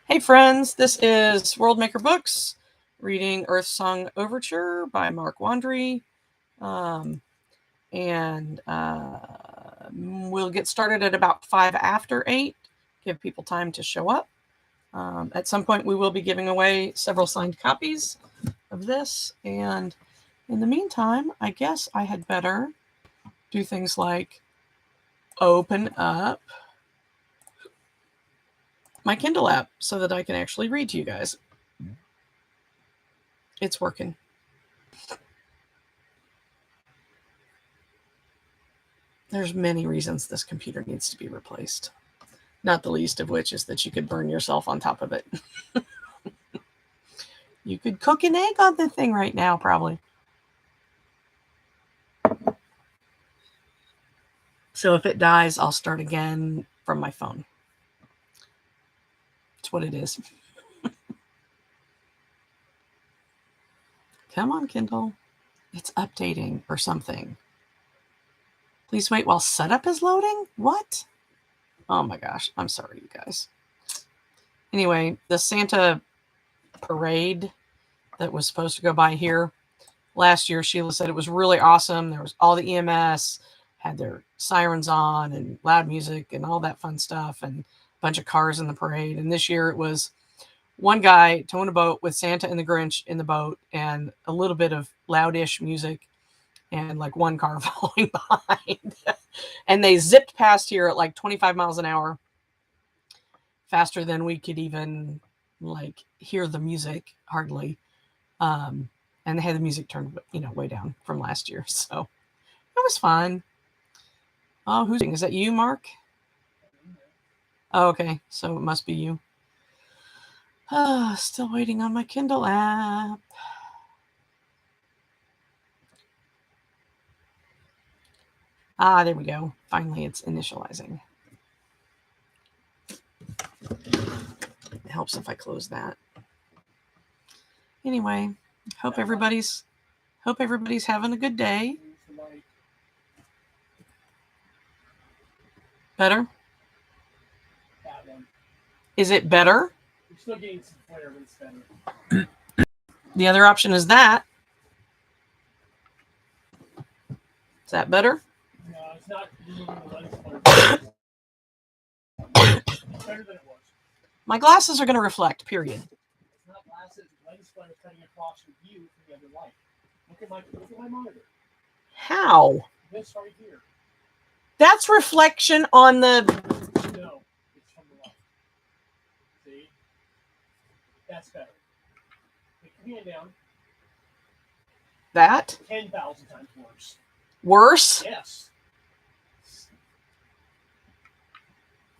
Hey friends, this is World Maker Books, reading EarthSong Overture by Mark Wandry. And we'll get started at about 5 after 8, give people time to show up. At some point we will be giving away several signed copies of this. And in the meantime, I guess I had better do things like open up my Kindle app so that I can actually read to you guys. It's working. There's many reasons this computer needs to be replaced. Not the least of which is that you could burn yourself on top of it. You could cook an egg on the thing right now, probably. So if it dies, I'll start again from my phone. That's what it is. Come on, Kindle. It's updating or something. Please wait while setup is loading? What? Oh my gosh. I'm sorry, you guys. Anyway, the Santa parade that was supposed to go by here last year, Sheila said it was really awesome. There was all the EMS, had their sirens on and loud music and all that fun stuff and a bunch of cars in the parade. And this year it was one guy towing a boat with Santa and the Grinch in the boat and a little bit of loudish music and like one car following behind. And they zipped past here at like 25 miles an hour, faster than we could even like hear the music hardly. And they had the music turned, way down from last year. So it was fun. Oh, is that you, Mark? Oh, okay. So it must be you. Still waiting on my Kindle app. There we go. Finally, it's initializing. It helps if I close that. Anyway, hope everybody's having a good day. Better? Is it better? You're still getting some flare, but it's better. The other option is that. Is that better? No, it's not removing the lens flare. It's better than it was. My glasses are going to reflect, period. It's not glasses. Lens flare is cutting across your view from the other light. Look at my monitor. How? This right here. That's reflection on the... No, it's from the light. See? That's better. Put your hand down. That? 10,000 times worse. Worse? Yes.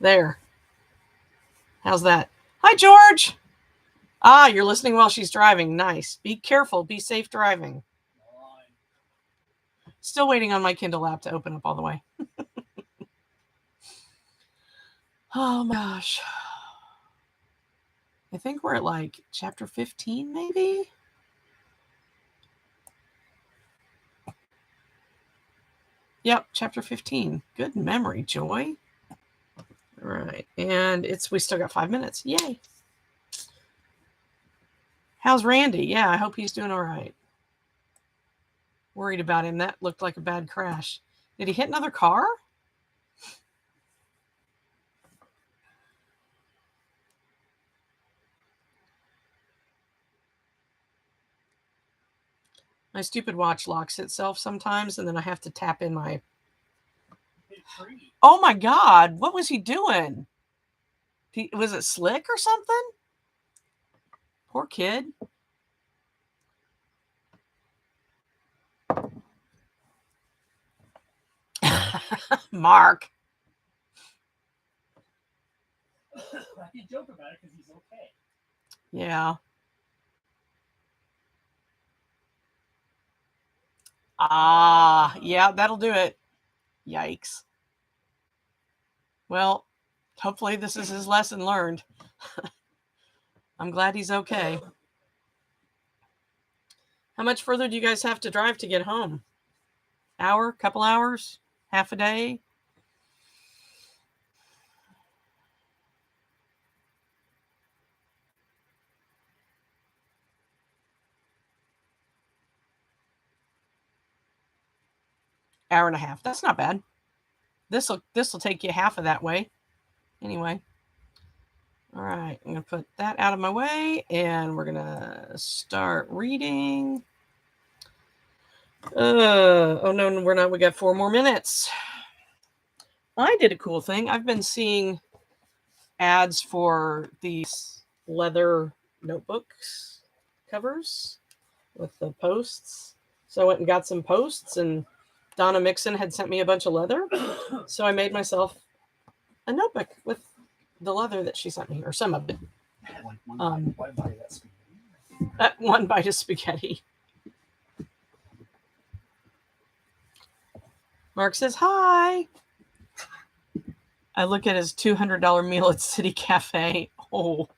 There. How's that? Hi, George. You're listening while she's driving. Nice. Be careful. Be safe driving. Still waiting on my Kindle app to open up all the way. Oh my gosh. I think we're at like chapter 15, maybe? Yep, chapter 15. Good memory, Joy. All right. And we still got 5 minutes. Yay. How's Randy? Yeah, I hope he's doing all right. Worried about him. That looked like a bad crash. Did he hit another car? My stupid watch locks itself sometimes, and then I have to tap in my... Oh my God, what was he doing? Was it slick or something? Poor kid. Mark. I can joke about it because he's okay. Yeah. Yeah, that'll do it. Yikes. Well, hopefully this is his lesson learned. I'm glad he's okay. How much further do you guys have to drive to get home? Hour? Couple hours? Half a day? Hour and a half. That's not bad. This will take you half of that way. Anyway. All right. I'm going to put that out of my way, and we're going to start reading. Oh, no, we're not. We got 4 more minutes. I did a cool thing. I've been seeing ads for these leather notebooks covers with the posts. So I went and got some posts, and Donna Mixon had sent me a bunch of leather. So I made myself a notebook with the leather that she sent me, or some of it. One bite of spaghetti. Mark says, hi. I look at his $200 meal at City Cafe. Oh.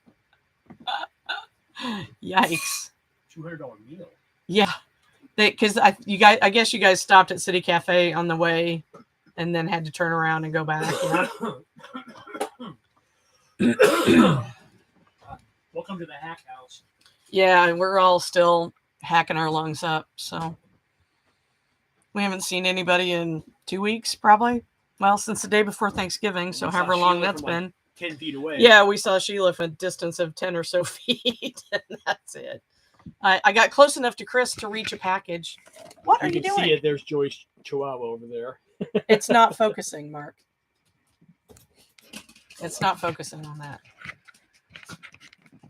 Yikes. $200 meal? Yeah. Because I guess you guys stopped at City Cafe on the way and then had to turn around and go back. You know? Welcome to the hack house. Yeah, and we're all still hacking our lungs up. So we haven't seen anybody in 2 weeks, probably. Well, since the day before Thanksgiving, so however long that's been. 10 feet away. Yeah, we saw Sheila from a distance of 10 or so feet, and that's it. I got close enough to Chris to reach a package. What are you doing? You can see it. There's Joy's Chihuahua over there. It's not focusing, Mark. It's not focusing on that.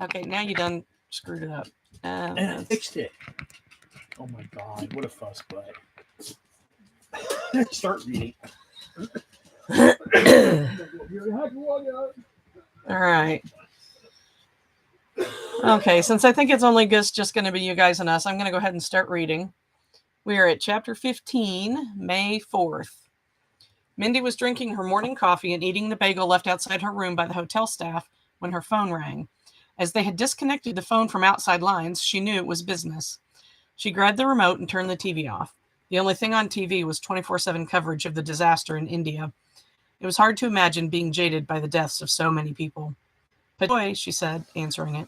Okay, now you done screwed it up. And I fixed it. Oh my God, what a fuss butt. Start reading. All right. Okay, since I think it's only just going to be you guys and us, I'm going to go ahead and start reading. We are at chapter 15, May 4th. Mindy was drinking her morning coffee and eating the bagel left outside her room by the hotel staff when her phone rang. As they had disconnected the phone from outside lines, she knew it was business. She grabbed the remote and turned the TV off. The only thing on TV was 24/7 coverage of the disaster in India. It was hard to imagine being jaded by the deaths of so many people. Patoy, she said, answering it.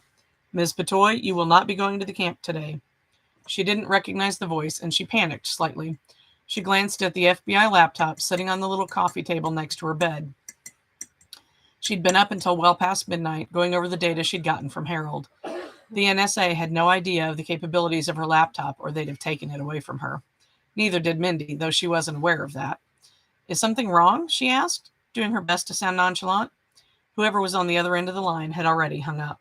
Ms. Patoy, you will not be going to the camp today. She didn't recognize the voice, and she panicked slightly. She glanced at the FBI laptop sitting on the little coffee table next to her bed. She'd been up until well past midnight, going over the data she'd gotten from Harold. The NSA had no idea of the capabilities of her laptop, or they'd have taken it away from her. Neither did Mindy, though she wasn't aware of that. Is something wrong? She asked, doing her best to sound nonchalant. Whoever was on the other end of the line had already hung up.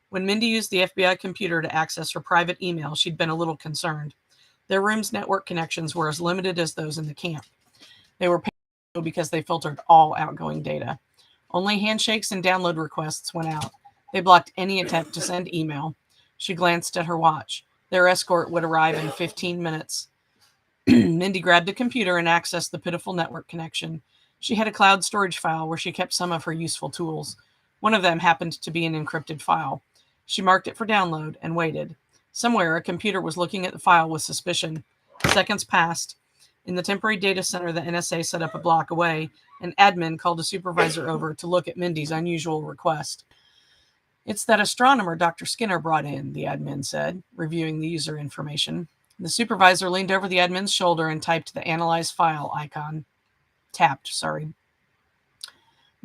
When Mindy used the FBI computer to access her private email, she'd been a little concerned. Their room's network connections were as limited as those in the camp. They were paid because they filtered all outgoing data. Only handshakes and download requests went out. They blocked any attempt to send email. She glanced at her watch. Their escort would arrive in 15 minutes. Mindy grabbed a computer and accessed the pitiful network connection. She had a cloud storage file where she kept some of her useful tools. One of them happened to be an encrypted file. She marked it for download and waited. Somewhere, a computer was looking at the file with suspicion. Seconds passed. In the temporary data center the NSA set up a block away, an admin called a supervisor over to look at Mindy's unusual request. It's that astronomer Dr. Skinner brought in, the admin said, reviewing the user information. The supervisor leaned over the admin's shoulder and typed the analyze file icon. The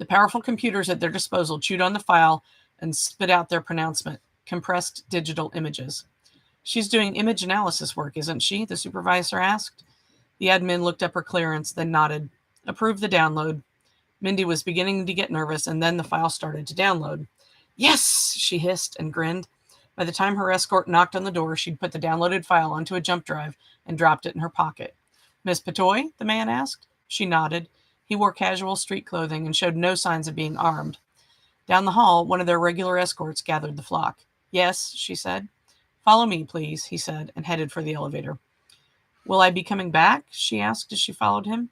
powerful computers at their disposal chewed on the file and spit out their pronouncement, compressed digital images. She's doing image analysis work, isn't she? The supervisor asked. The admin looked up her clearance, then nodded. Approved the download. Mindy was beginning to get nervous, and then the file started to download. Yes, she hissed and grinned. By the time her escort knocked on the door, she'd put the downloaded file onto a jump drive and dropped it in her pocket. Miss Patoy? The man asked. She nodded. He wore casual street clothing and showed no signs of being armed. Down the hall, one of their regular escorts gathered the flock. Yes, she said. Follow me, please, he said, and headed for the elevator. Will I be coming back? She asked as she followed him.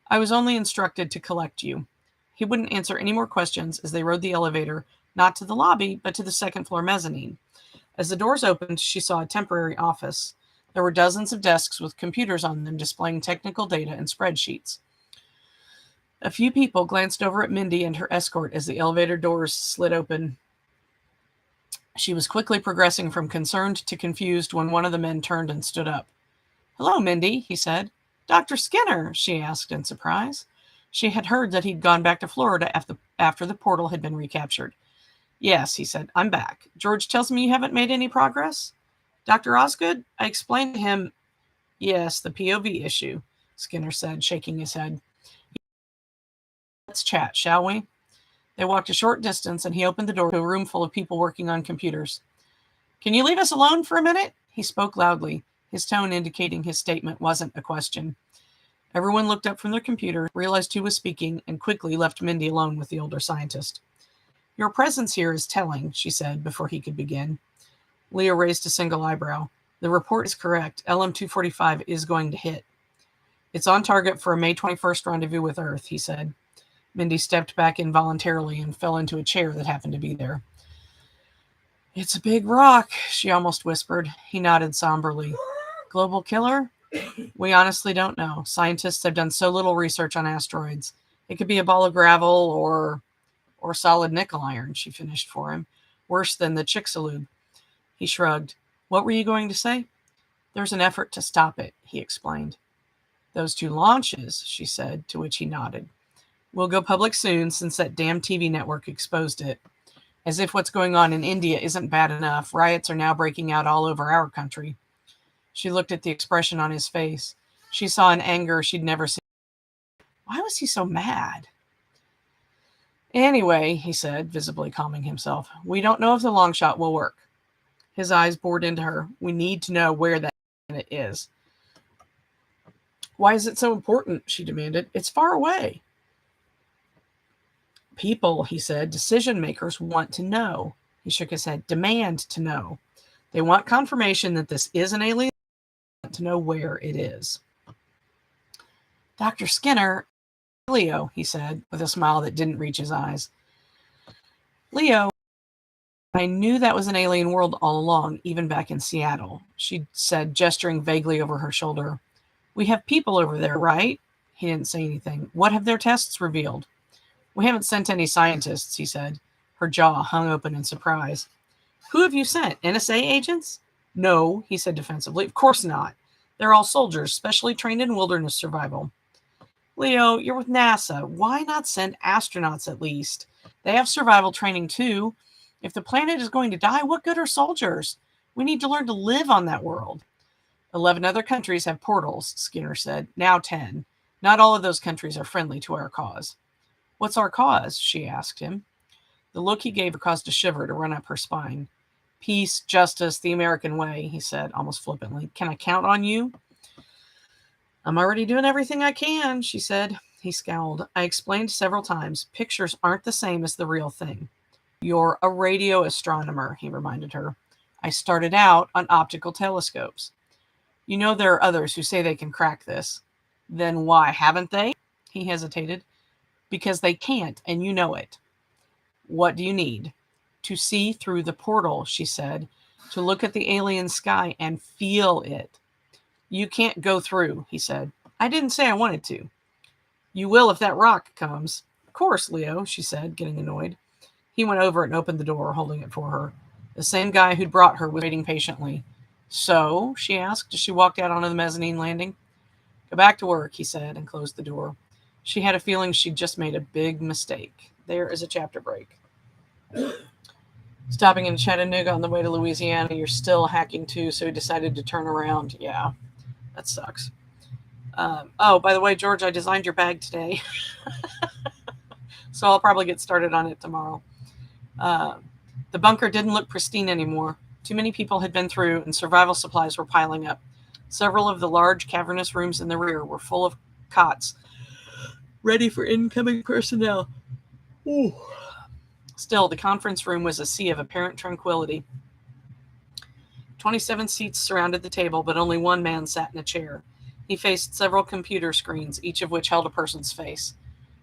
I was only instructed to collect you. He wouldn't answer any more questions as they rode the elevator, not to the lobby, but to the second-floor mezzanine. As the doors opened, she saw a temporary office. There were dozens of desks with computers on them displaying technical data and spreadsheets. A few people glanced over at Mindy and her escort as the elevator doors slid open. She was quickly progressing from concerned to confused when one of the men turned and stood up. Hello, Mindy, he said. Dr. Skinner, she asked in surprise. She had heard that he'd gone back to Florida after the portal had been recaptured. Yes, he said, I'm back. George tells me you haven't made any progress? Dr. Osgood? I explained to him. Yes, the POV issue, Skinner said, shaking his head. Let's chat, shall we? They walked a short distance, and he opened the door to a room full of people working on computers. Can you leave us alone for a minute? He spoke loudly, his tone indicating his statement wasn't a question. Everyone looked up from their computer, realized who was speaking, and quickly left Mindy alone with the older scientist. Your presence here is telling, she said before he could begin. Leo raised a single eyebrow. The report is correct. LM-245 is going to hit. It's on target for a May 21st rendezvous with Earth, he said. Mindy stepped back involuntarily and fell into a chair that happened to be there. It's a big rock, she almost whispered. He nodded somberly. Global killer? We honestly don't know. Scientists have done so little research on asteroids. It could be a ball of gravel or solid nickel iron, she finished for him. Worse than the Chicxulub. He shrugged. What were you going to say? There's an effort to stop it, he explained. Those 2 launches, she said, to which he nodded. We'll go public soon since that damn TV network exposed it. As if what's going on in India isn't bad enough, riots are now breaking out all over our country. She looked at the expression on his face. She saw an anger she'd never seen. Why was he so mad? Anyway, he said, visibly calming himself, we don't know if the long shot will work. His eyes bored into her. We need to know where that planet is. Why is it so important? She demanded. It's far away. People, he said, decision makers want to know. He shook his head. Demand to know. They want confirmation that this is an alien. They want to know where it is. Dr. Skinner, Leo, he said, with a smile that didn't reach his eyes. Leo, I knew that was an alien world all along, even back in Seattle, she said, gesturing vaguely over her shoulder. We have people over there, right? He didn't say anything. What have their tests revealed? We haven't sent any scientists, he said. Her jaw hung open in surprise. Who have you sent? NSA agents? No, he said defensively. Of course not. They're all soldiers, specially trained in wilderness survival. Leo, you're with NASA. Why not send astronauts at least? They have survival training too. If the planet is going to die, what good are soldiers? We need to learn to live on that world. 11 other countries have portals, Skinner said. Now 10. Not all of those countries are friendly to our cause. What's our cause? She asked him. The look he gave her caused a shiver to run up her spine. Peace, justice, the American way, he said, almost flippantly. Can I count on you? I'm already doing everything I can, she said. He scowled. I explained several times. Pictures aren't the same as the real thing. You're a radio astronomer, he reminded her. I started out on optical telescopes. You know there are others who say they can crack this. Then why haven't they? He hesitated. Because they can't, and you know it. What do you need? To see through the portal, she said. To look at the alien sky and feel it. You can't go through, he said. I didn't say I wanted to. You will if that rock comes. Of course, Leo, she said, getting annoyed. He went over and opened the door, holding it for her. The same guy who'd brought her was waiting patiently. So, she asked as she walked out onto the mezzanine landing. Go back to work, he said, and closed the door. She had a feeling she'd just made a big mistake. There is a chapter break. Stopping in Chattanooga on the way to Louisiana, you're still hacking too, so he decided to turn around. Yeah, that sucks. Oh, by the way, George, I designed your bag today. So I'll probably get started on it tomorrow. The bunker didn't look pristine anymore. Too many people had been through, and survival supplies were piling up. Several of the large cavernous rooms in the rear were full of cots, ready for incoming personnel. Ooh. Still, the conference room was a sea of apparent tranquility. 27 seats surrounded the table, but only one man sat in a chair. He faced several computer screens, each of which held a person's face.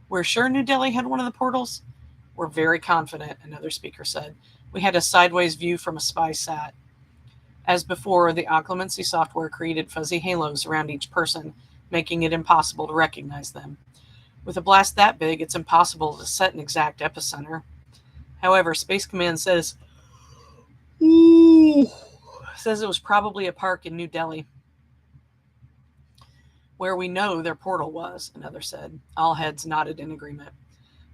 We're sure New Delhi had one of the portals? We're very confident, another speaker said. We had a sideways view from a spy sat. As before, the occlumency software created fuzzy halos around each person, making it impossible to recognize them. With a blast that big, it's impossible to set an exact epicenter. However, Space Command says it was probably a park in New Delhi. Where we know their portal was, another said. All heads nodded in agreement.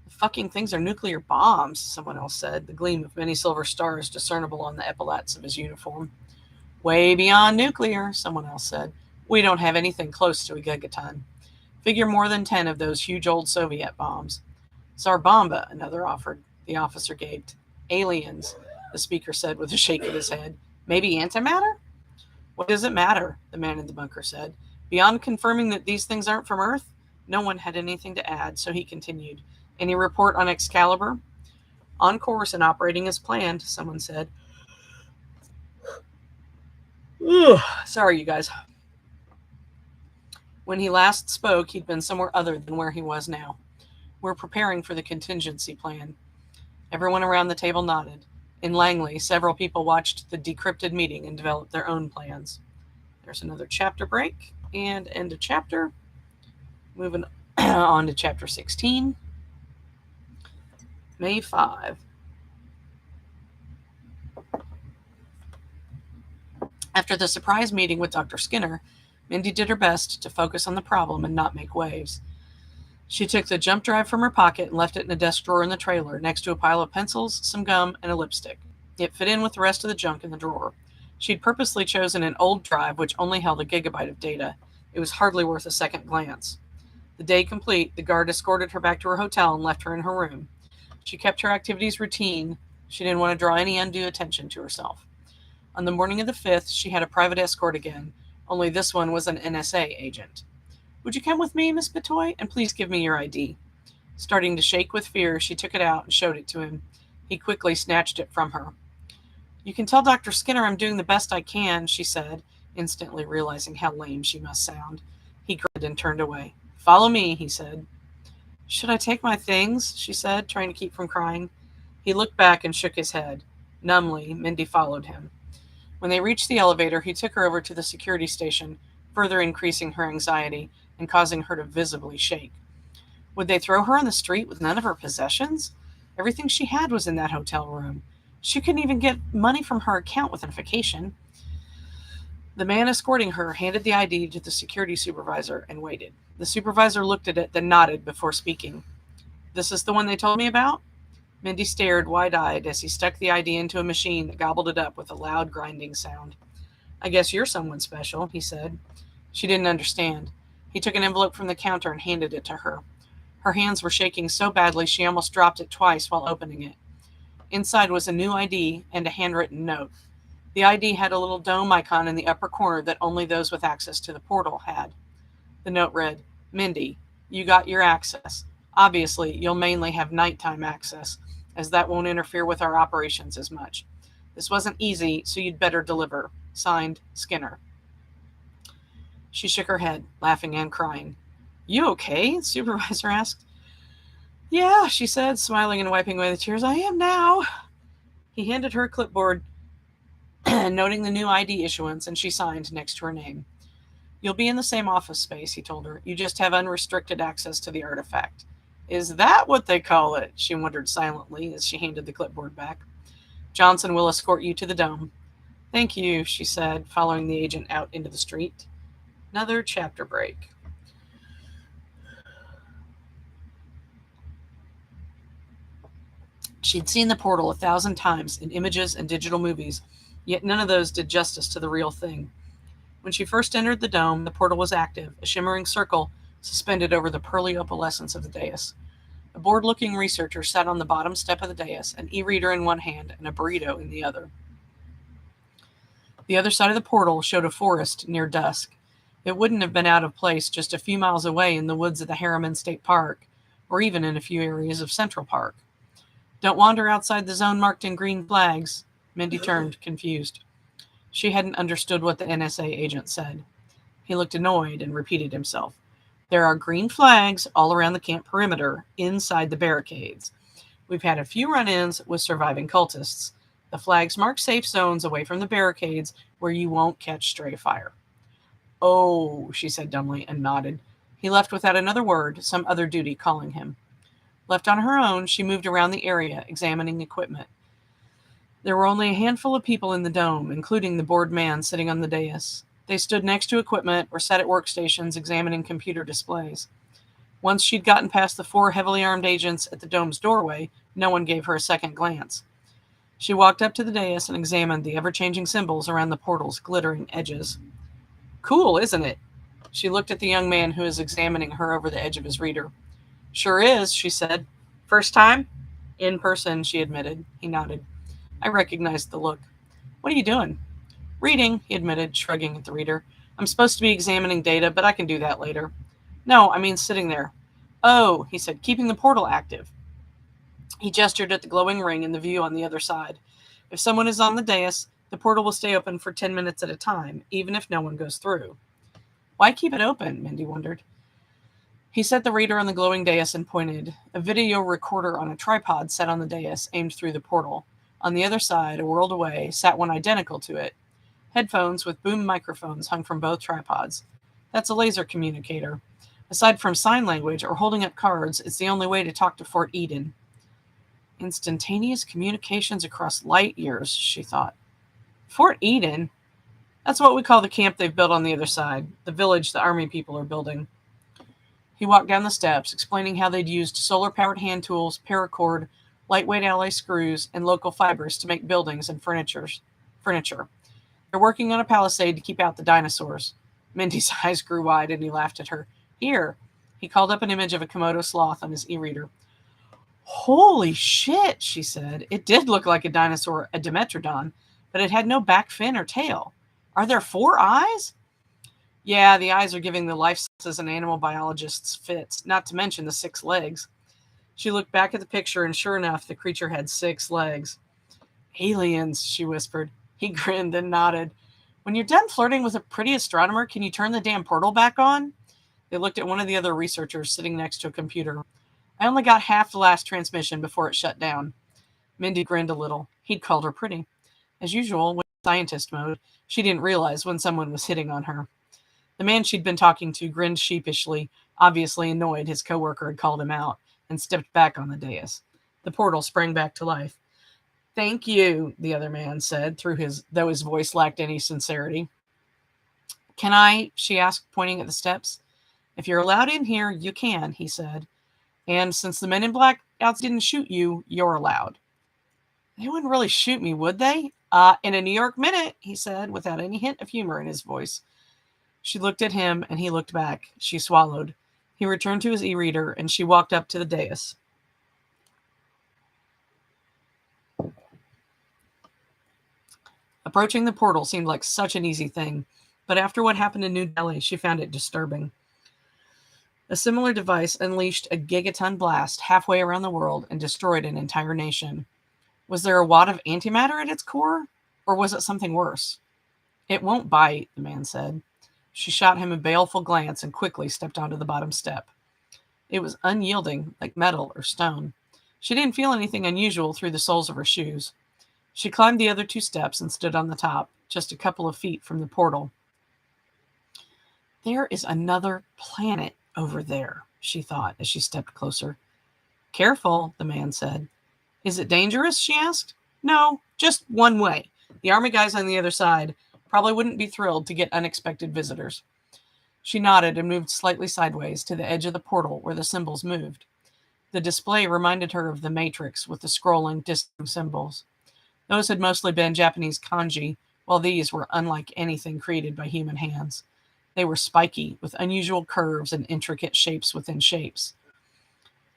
The fucking things are nuclear bombs, someone else said, the gleam of many silver stars discernible on the epaulets of his uniform. Way beyond nuclear, someone else said. We don't have anything close to a gigaton. Figure more than 10 of those huge old Soviet bombs. Tsar-Bomba, another offered. The officer gaped. Aliens, the speaker said with a shake of his head. Maybe antimatter? What does it matter? The man in the bunker said. Beyond confirming that these things aren't from Earth, no one had anything to add, so he continued. Any report on Excalibur? On course and operating as planned, someone said. Ugh, sorry, you guys. When he last spoke, he'd been somewhere other than where he was now. We're preparing for the contingency plan. Everyone around the table nodded. In Langley, several people watched the decrypted meeting and developed their own plans. There's another chapter break and end of chapter. Moving on to chapter 16. May 5. After the surprise meeting with Dr. Skinner, Mindy did her best to focus on the problem and not make waves. She took the jump drive from her pocket and left it in a desk drawer in the trailer, next to a pile of pencils, some gum, and a lipstick. It fit in with the rest of the junk in the drawer. She'd purposely chosen an old drive which only held a gigabyte of data. It was hardly worth a second glance. The day complete, the guard escorted her back to her hotel and left her in her room. She kept her activities routine. She didn't want to draw any undue attention to herself. On the morning of the 5th, she had a private escort again, only this one was an NSA agent. Would you come with me, Miss Batoy, and please give me your ID? Starting to shake with fear, she took it out and showed it to him. He quickly snatched it from her. You can tell Dr. Skinner I'm doing the best I can, she said, instantly realizing how lame she must sound. He grinned and turned away. Follow me, he said. Should I take my things? She said, trying to keep from crying. He looked back and shook his head. Numbly, Mindy followed him. When they reached the elevator, he took her over to the security station, further increasing her anxiety and causing her to visibly shake. Would they throw her on the street with none of her possessions? Everything she had was in that hotel room. She couldn't even get money from her account with identification. The man escorting her handed the ID to the security supervisor and waited. The supervisor looked at it, then nodded before speaking. This is the one they told me about? Mindy stared wide-eyed as he stuck the ID into a machine that gobbled it up with a loud grinding sound. I guess you're someone special, he said. She didn't understand. He took an envelope from the counter and handed it to her. Her hands were shaking so badly she almost dropped it twice while opening it. Inside was a new ID and a handwritten note. The ID had a little dome icon in the upper corner that only those with access to the portal had. The note read, Mindy, you got your access. Obviously, you'll mainly have nighttime access, as that won't interfere with our operations as much. This wasn't easy, so you'd better deliver. Signed, Skinner. She shook her head, laughing and crying. You okay? The supervisor asked. Yeah, she said, smiling and wiping away the tears. I am now. He handed her a clipboard, noting the new ID issuance, and she signed next to her name. You'll be in the same office space, he told her. You just have unrestricted access to the artifact. Is that what they call it? She wondered silently as she handed the clipboard back. Johnson will escort you to the dome. Thank you, she said, following the agent out into the street. Another chapter break. She'd seen the portal 1,000 times in images and digital movies, yet none of those did justice to the real thing. When she first entered the dome, the portal was active, a shimmering circle suspended over the pearly opalescence of the dais. A bored-looking researcher sat on the bottom step of the dais, an e-reader in one hand and a burrito in the other. The other side of the portal showed a forest near dusk. It wouldn't have been out of place just a few miles away in the woods of the Harriman State Park, or even in a few areas of Central Park. Don't wander outside the zone marked in green flags. Mindy turned, confused. She hadn't understood what the NSA agent said. He looked annoyed and repeated himself. There are green flags all around the camp perimeter, inside the barricades. We've had a few run-ins with surviving cultists. The flags mark safe zones away from the barricades where you won't catch stray fire. Oh, she said dumbly and nodded. He left without another word, some other duty calling him. Left on her own, she moved around the area, examining equipment. There were only a handful of people in the dome, including the bored man sitting on the dais. They stood next to equipment or sat at workstations examining computer displays. Once she'd gotten past the 4 heavily armed agents at the dome's doorway, no one gave her a second glance. She walked up to the dais and examined the ever-changing symbols around the portal's glittering edges. Cool, isn't it? She looked at the young man who was examining her over the edge of his reader. Sure is, she said. First time? In person, she admitted. He nodded. I recognized the look. What are you doing? Reading, he admitted, shrugging at the reader. I'm supposed to be examining data, but I can do that later. No, I mean sitting there. Oh, he said, keeping the portal active. He gestured at the glowing ring in the view on the other side. If someone is on the dais, the portal will stay open for 10 minutes at a time, even if no one goes through. Why keep it open? Mindy wondered. He set the reader on the glowing dais and pointed. A video recorder on a tripod sat on the dais, aimed through the portal. On the other side, a world away, sat one identical to it. Headphones with boom microphones hung from both tripods. That's a laser communicator. Aside from sign language or holding up cards, it's the only way to talk to Fort Eden. Instantaneous communications across light years, she thought. Fort Eden? That's what we call the camp they've built on the other side, the village the army people are building. He walked down the steps, explaining how they'd used solar-powered hand tools, paracord, lightweight alloy screws, and local fibers to make buildings and furniture. They're working on a palisade to keep out the dinosaurs. Mindy's eyes grew wide, and he laughed at her. Here. He called up an image of a Komodo sloth on his e-reader. Holy shit, she said. It did look like a dinosaur, a Dimetrodon, but it had no back fin or tail. Are there 4 eyes? Yeah, the eyes are giving the life sciences and animal biologists fits, not to mention the 6 legs. She looked back at the picture, and sure enough, the creature had 6 legs. Aliens, she whispered. He grinned and nodded. When you're done flirting with a pretty astronomer, can you turn the damn portal back on? They looked at one of the other researchers sitting next to a computer. I only got half the last transmission before it shut down. Mindy grinned a little. He'd called her pretty. As usual, with scientist mode, she didn't realize when someone was hitting on her. The man she'd been talking to grinned sheepishly, obviously annoyed his coworker had called him out, and stepped back on the dais. The portal sprang back to life. Thank you, the other man said, though his voice lacked any sincerity. Can I? She asked, pointing at the steps. If you're allowed in here, you can, he said. And since the men in blackouts didn't shoot you, you're allowed. They wouldn't really shoot me, would they? In a New York minute, he said, without any hint of humor in his voice. She looked at him, and he looked back. She swallowed. He returned to his e-reader, and she walked up to the dais. Approaching the portal seemed like such an easy thing, but after what happened in New Delhi, she found it disturbing. A similar device unleashed a gigaton blast halfway around the world and destroyed an entire nation. Was there a wad of antimatter at its core, or was it something worse? It won't bite, the man said. She shot him a baleful glance and quickly stepped onto the bottom step. It was unyielding, like metal or stone. She didn't feel anything unusual through the soles of her shoes. She climbed the other 2 steps and stood on the top, just a couple of feet from the portal. There is another planet over there, she thought as she stepped closer. Careful, the man said. Is it dangerous, she asked. No, just one way. The army guys on the other side probably wouldn't be thrilled to get unexpected visitors. She nodded and moved slightly sideways to the edge of the portal where the symbols moved. The display reminded her of the Matrix with the scrolling, distant symbols. Those had mostly been Japanese kanji, while these were unlike anything created by human hands. They were spiky, with unusual curves and intricate shapes within shapes.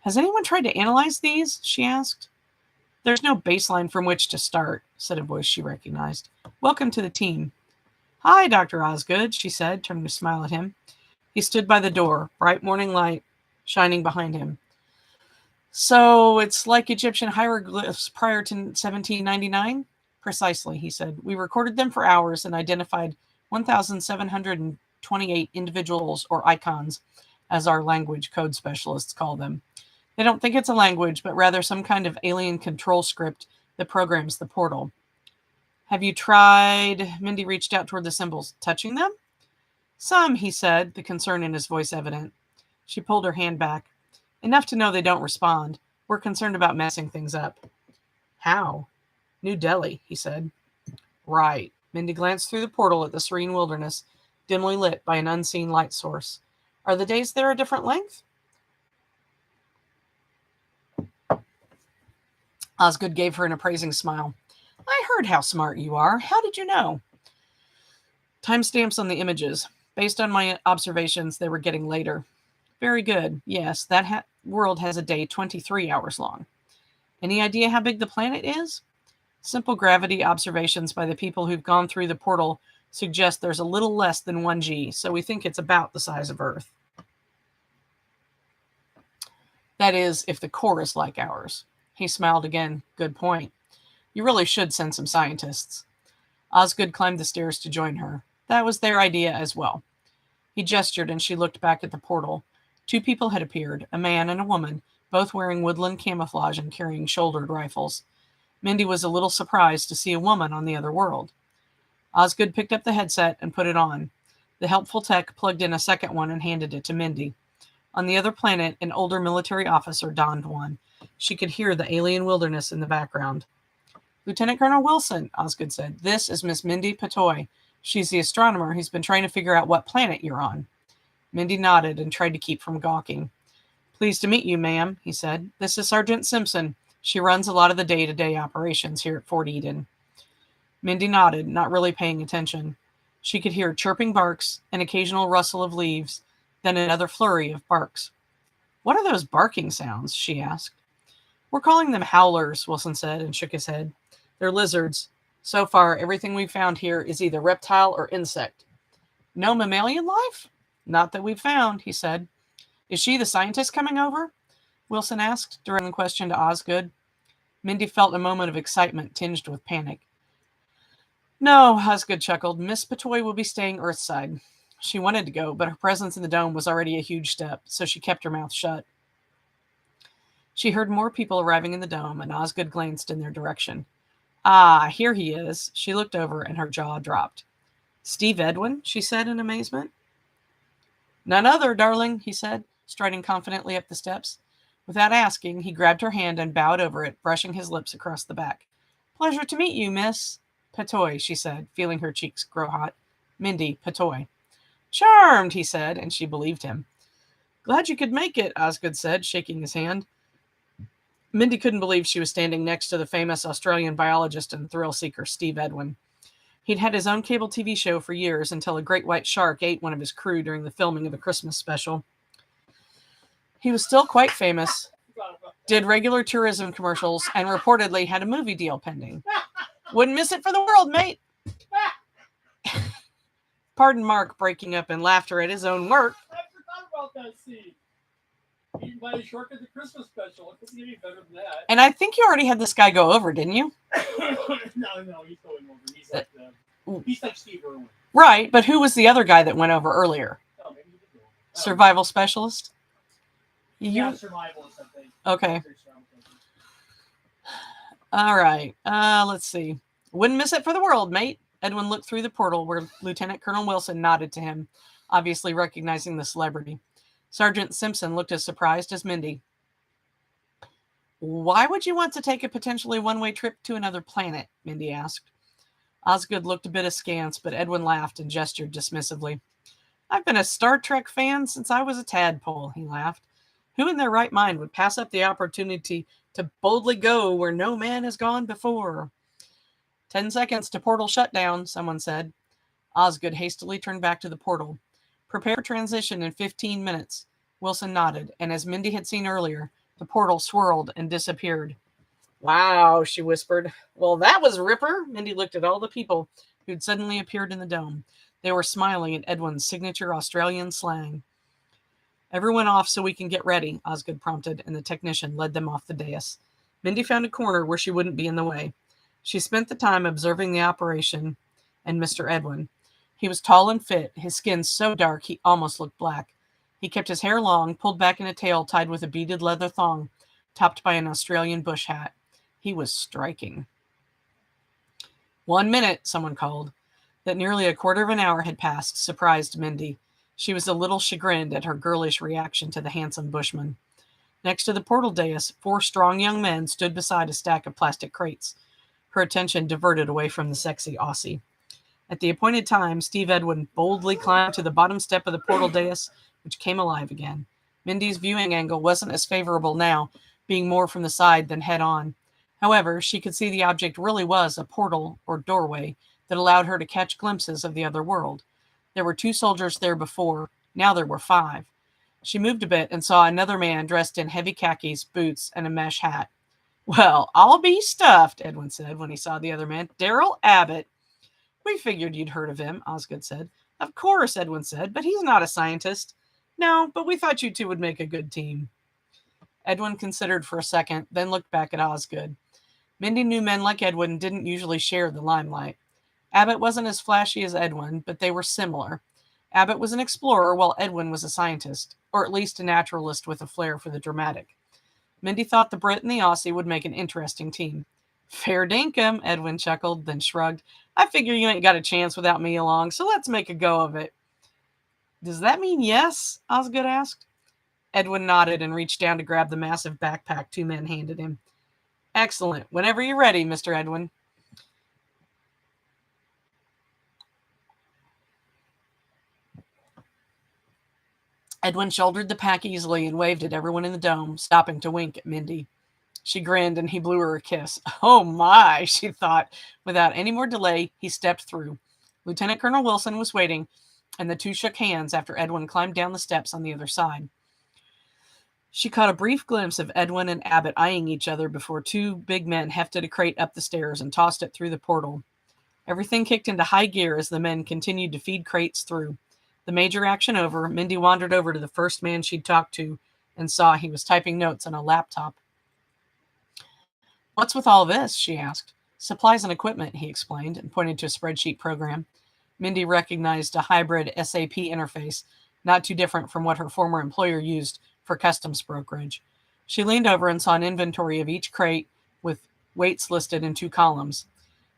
Has anyone tried to analyze these? She asked. There's no baseline from which to start, said a voice she recognized. Welcome to the team. Hi, Dr. Osgood, she said, turning to smile at him. He stood by the door, bright morning light shining behind him. So it's like Egyptian hieroglyphs prior to 1799? Precisely, he said. We recorded them for hours and identified 1,728 individuals or icons, as our language code specialists call them. They don't think it's a language, but rather some kind of alien control script that programs the portal. Have you tried? Mindy reached out toward the symbols. Touching them? Some, he said, the concern in his voice evident. She pulled her hand back. Enough to know they don't respond. We're concerned about messing things up. How? New Delhi, he said. Right. Mindy glanced through the portal at the serene wilderness. dimly lit by an unseen light source. Are the days there a different length? Osgood gave her an appraising smile. I heard how smart you are. How did you know? Timestamps on the images. Based on my observations, they were getting later. Very good. Yes, that world has a day 23 hours long. Any idea how big the planet is? Simple gravity observations by the people who've gone through the portal suggest there's a little less than 1G, so we think it's about the size of Earth. That is, if the core is like ours. He smiled again. Good point. You really should send some scientists. Osgood climbed the stairs to join her. That was their idea as well. He gestured and she looked back at the portal. Two people had appeared, a man and a woman, both wearing woodland camouflage and carrying shouldered rifles. Mindy was a little surprised to see a woman on the other world. Osgood picked up the headset and put it on. The helpful tech plugged in a second one and handed it to Mindy. On the other planet, an older military officer donned one. She could hear the alien wilderness in the background. Lieutenant Colonel Wilson, Osgood said, this is Miss Mindy Patoy. She's the astronomer who's been trying to figure out what planet you're on. Mindy nodded and tried to keep from gawking. Pleased to meet you, ma'am, he said. This is Sergeant Simpson. She runs a lot of the day-to-day operations here at Fort Eden. Mindy nodded, not really paying attention. She could hear chirping barks, an occasional rustle of leaves, then another flurry of barks. What are those barking sounds? She asked. We're calling them howlers, Wilson said and shook his head. They're lizards. So far, everything we've found here is either reptile or insect. No mammalian life? Not that we've found, he said. Is she the scientist coming over? Wilson asked, directing the question to Osgood. Mindy felt a moment of excitement tinged with panic. No, Osgood chuckled. Miss Patoy will be staying Earthside. She wanted to go, but her presence in the dome was already a huge step, so she kept her mouth shut. She heard more people arriving in the dome, and Osgood glanced in their direction. Ah, here he is. She looked over, and her jaw dropped. Steve Edwin, she said in amazement. None other, darling, he said, striding confidently up the steps. Without asking, he grabbed her hand and bowed over it, brushing his lips across the back. Pleasure to meet you, Miss Patoy, she said, feeling her cheeks grow hot. Mindy Patoy. Charmed, he said, and she believed him. Glad you could make it, Osgood said, shaking his hand. Mindy couldn't believe she was standing next to the famous Australian biologist and thrill seeker, Steve Edwin. He'd had his own cable TV show for years until a great white shark ate one of his crew during the filming of a Christmas special. He was still quite famous, did regular tourism commercials, and reportedly had a movie deal pending. Wouldn't miss it for the world, mate. Pardon Mark breaking up in laughter at his own work. I forgot about that scene. Eaten by a shark at the Christmas special. It couldn't get any better than that. And I think you already had this guy go over, didn't you? No, he's going over. He's like Steve Irwin. Right, but who was the other guy that went over earlier? Oh, maybe he did go over. Survival specialist? Yeah, survivalist, I think. Okay. All right. Let's see. Wouldn't miss it for the world, mate. Edwin looked through the portal where Lieutenant Colonel Wilson nodded to him, obviously recognizing the celebrity. Sergeant Simpson looked as surprised as Mindy. Why would you want to take a potentially one-way trip to another planet? Mindy asked. Osgood looked a bit askance, but Edwin laughed and gestured dismissively. I've been a Star Trek fan since I was a tadpole, he laughed. Who in their right mind would pass up the opportunity to boldly go where no man has gone before? 10 seconds to portal shutdown, someone said. Osgood hastily turned back to the portal. Prepare for transition in 15 minutes. Wilson nodded, and as Mindy had seen earlier, the portal swirled and disappeared. Wow, she whispered. Well, that was Ripper. Mindy looked at all the people who'd suddenly appeared in the dome. They were smiling at Edwin's signature Australian slang. Everyone off so we can get ready, Osgood prompted, and the technician led them off the dais. Mindy found a corner where she wouldn't be in the way. She spent the time observing the operation and Mr. Edwin. He was tall and fit, his skin so dark he almost looked black. He kept his hair long, pulled back in a tail tied with a beaded leather thong, topped by an Australian bush hat. He was striking. 1 minute, someone called. That nearly a quarter of an hour had passed surprised Mindy. She was a little chagrined at her girlish reaction to the handsome bushman. Next to the portal dais, 4 strong young men stood beside a stack of plastic crates. Her attention diverted away from the sexy Aussie. At the appointed time, Steve Edwin boldly climbed to the bottom step of the portal dais, which came alive again. Mindy's viewing angle wasn't as favorable now, being more from the side than head-on. However, she could see the object really was a portal or doorway that allowed her to catch glimpses of the other world. There were 2 soldiers there before. Now there were 5. She moved a bit and saw another man dressed in heavy khakis, boots, and a mesh hat. "Well, I'll be stuffed," Edwin said when he saw the other man. "Daryl Abbott." "We figured you'd heard of him," Osgood said. "Of course," Edwin said, "but he's not a scientist." "No, but we thought you two would make a good team." Edwin considered for a second, then looked back at Osgood. Mindy knew men like Edwin didn't usually share the limelight. Abbott wasn't as flashy as Edwin, but they were similar. Abbott was an explorer, while Edwin was a scientist, or at least a naturalist with a flair for the dramatic. Mindy thought the Brit and the Aussie would make an interesting team. "Fair dinkum," Edwin chuckled, then shrugged. "I figure you ain't got a chance without me along, so let's make a go of it." "Does that mean yes?" Osgood asked. Edwin nodded and reached down to grab the massive backpack 2 men handed him. "Excellent. Whenever you're ready, Mr. Edwin." Edwin shouldered the pack easily and waved at everyone in the dome, stopping to wink at Mindy. She grinned and he blew her a kiss. "Oh my," she thought. Without any more delay, he stepped through. Lieutenant Colonel Wilson was waiting, and the 2 shook hands after Edwin climbed down the steps on the other side. She caught a brief glimpse of Edwin and Abbott eyeing each other before 2 big men hefted a crate up the stairs and tossed it through the portal. Everything kicked into high gear as the men continued to feed crates through. The major action over, Mindy wandered over to the first man she'd talked to and saw he was typing notes on a laptop. "What's with all this?" she asked. "Supplies and equipment," he explained, and pointed to a spreadsheet program. Mindy recognized a hybrid SAP interface, not too different from what her former employer used for customs brokerage. She leaned over and saw an inventory of each crate with weights listed in 2 columns.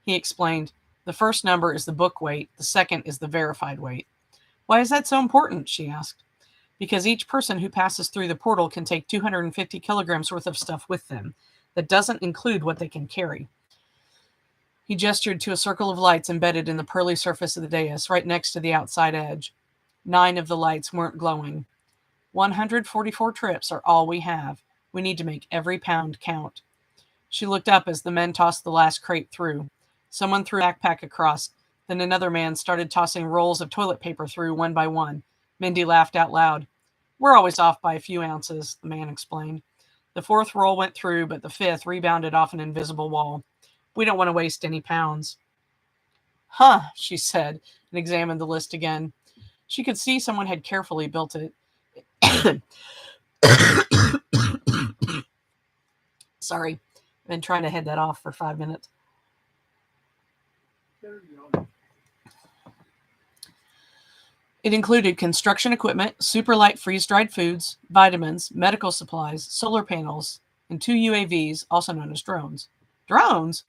He explained, "The first number is the book weight, the second is the verified weight." "Why is that so important?" she asked. "Because each person who passes through the portal can take 250 kilograms worth of stuff with them. That doesn't include what they can carry." He gestured to a circle of lights embedded in the pearly surface of the dais, right next to the outside edge. 9 of the lights weren't glowing. 144 trips are all we have. We need to make every pound count." She looked up as the men tossed the last crate through. Someone threw a backpack across. Then another man started tossing rolls of toilet paper through one by one. Mindy laughed out loud. "We're always off by a few ounces," the man explained. "The 4th roll went through, but the 5th rebounded off an invisible wall. We don't want to waste any pounds." "Huh," she said, and examined the list again. She could see someone had carefully built it. Sorry, I've been trying to head that off for 5 minutes. There you go. It included construction equipment, super light freeze-dried foods, vitamins, medical supplies, solar panels, and 2 UAVs, also known as drones. "Drones?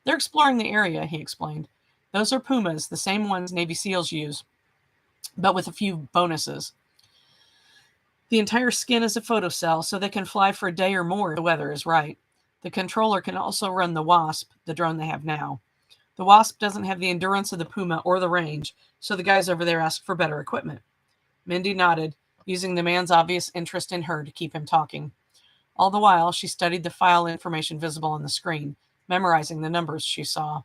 They're exploring the area," he explained. "Those are Pumas, the same ones Navy SEALs use, but with a few bonuses. The entire skin is a photocell, so they can fly for a day or more if the weather is right. The controller can also run the Wasp, the drone they have now. The Wasp doesn't have the endurance of the Puma or the range, so the guys over there asked for better equipment." Mindy nodded, using the man's obvious interest in her to keep him talking. All the while, she studied the file information visible on the screen, memorizing the numbers she saw.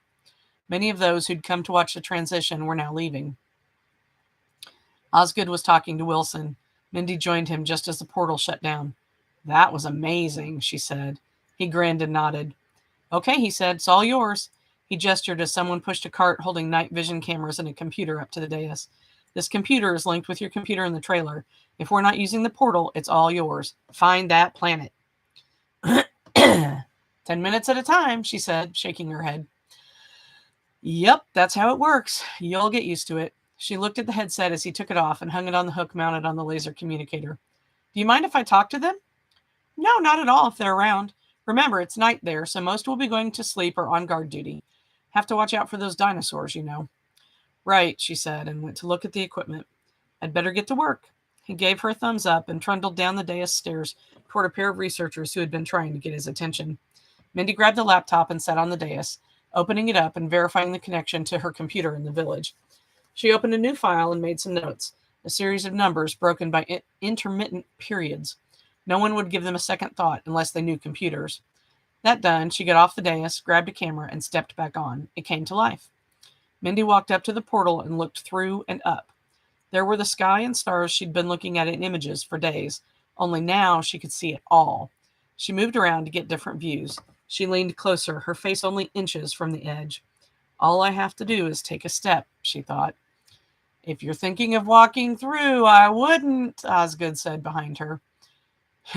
Many of those who'd come to watch the transition were now leaving. Osgood was talking to Wilson. Mindy joined him just as the portal shut down. "That was amazing," she said. He grinned and nodded. "Okay," he said, "it's all yours." He gestured as someone pushed a cart holding night vision cameras and a computer up to the dais. "This computer is linked with your computer in the trailer. If we're not using the portal, it's all yours. Find that planet." 10 minutes at a time," she said, shaking her head. "Yep, that's how it works. You'll get used to it." She looked at the headset as he took it off and hung it on the hook mounted on the laser communicator. "Do you mind if I talk to them?" "No, not at all if they're around. Remember, it's night there, so most will be going to sleep or on guard duty. Have to watch out for those dinosaurs, you know." "Right," she said, and went to look at the equipment. "I'd better get to work." He gave her a thumbs up and trundled down the dais stairs toward a pair of researchers who had been trying to get his attention. Mindy grabbed the laptop and sat on the dais. opening it up and verifying the connection to her computer in the village. She opened a new file and made some notes, a series of numbers broken by intermittent periods. No one would give them a second thought unless they knew computers. That done, she got off the dais, grabbed a camera, and stepped back on. It came to life. Mindy walked up to the portal and looked through and up. There were the sky and stars she'd been looking at in images for days, only now she could see it all. She moved around to get different views. She leaned closer, her face only inches from the edge. All I have to do is take a step, she thought. If you're thinking of walking through, I wouldn't, Osgood said behind her.